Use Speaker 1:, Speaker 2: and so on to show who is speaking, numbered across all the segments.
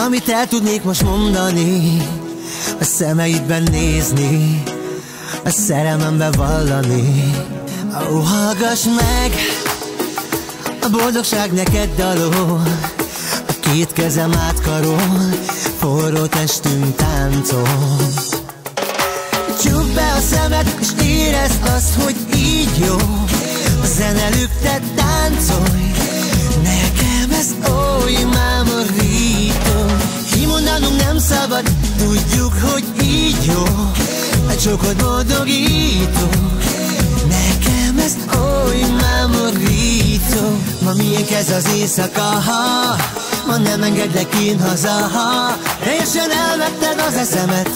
Speaker 1: amit el tudnék most mondani, a szemeidben nézni, a szerelmembe vallani. Ó, hallgass meg, a boldogság neked dalol, a két kezem átkarol, forró testünk táncol. Csukd be a szemed, és érezd azt, hogy így jó. A zene lüktet, táncolj, nekem ez oly mámorító. Kimondanunk nem szabad, tudjuk, hogy így jó. A csokod boldogító, nekem ez oly mámorító. Ma miénk ez az éjszaka, ma nem engedlek én haza. Teljesen elvetted az eszemet,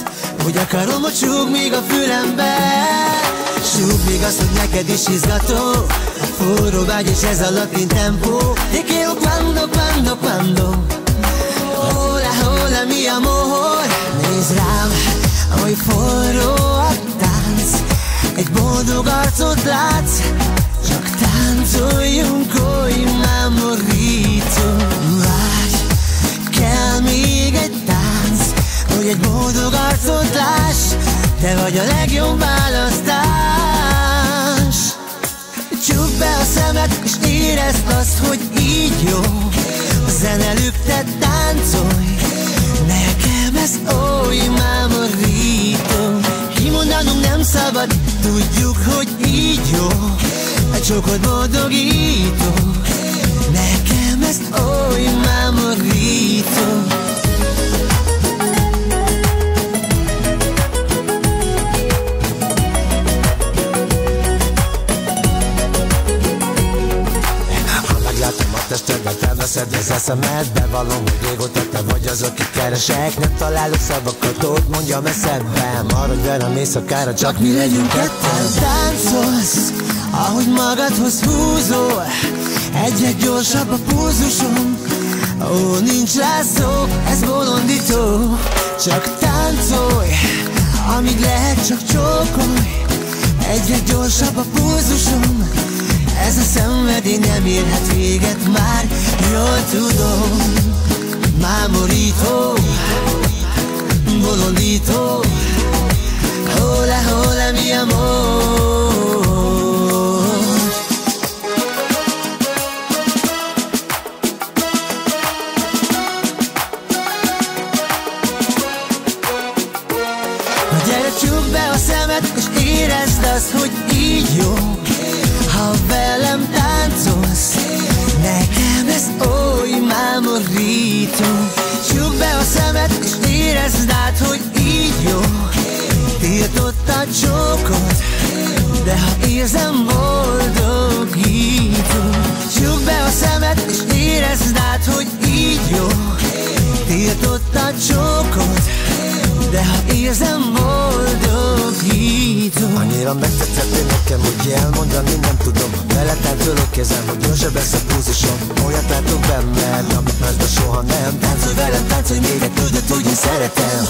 Speaker 1: hogy akarom, hogy súgd még a fülembe. Súgd még azt, hogy neked is izgató a forró vágy és ez a latin tempó. Te quiero cuando, cuando, cuando. Hola, hola, mi amor. Nézd rám, ahogy forró a tánc, egy boldog arcot látsz, csak táncoljunk, oly mámorító. Várj, kell még egy tánc, hogy egy boldog arcot láss, te vagy a legjobb választás. Csukd be a szemed, és érezd azt, hogy így jó. A zene lüktet, táncolj, nekem ez oly mámorító. Kimondanunk nem szabad, tudjuk, hogy így jó. A csokod boldogító, nekem ez oly mámorító. Testedben felveszed az eszemet, bevallom, hogy régóta te vagy az, aki keresek. Nem találok szavakat, ott mondjam eszedben, maradj velem éjszakára, csak mi legyünk ketten. Táncolsz, ahogy magadhoz húzol, egyre gyorsabb a pulzusom. Ó, nincs rá szó, ez bolondító. Csak táncolj, amíg lehet, csak csókolj. Egyre gyorsabb a pulzusom. Ez a szenvedély nem érhet véget már, jól tudom. Mámorító, bolondító. Hola, hola, mi amor. Na gyere, csukd be a szemed, és érezd azt, hogy így jó. Ha velem táncolsz, nekem ez oly mámorító. Csukd be a szemed, és érezd át, hogy így jó. Tiltott a csókot, de ha érzem, boldogító. Csukd be a szemed, és érezd át, hogy így jó. Tiltott a csókot, de ha érzem, boldogító. Annyira megtetszettél nekem, hogy elmondani nem tudom. Vele táncolok, kezem, hogy gyorsabb lesz a pulzusom. Olyat látok benned, amit másban soha nem. Táncolj velem, táncolj még egy, tudod, hogy én szeretem.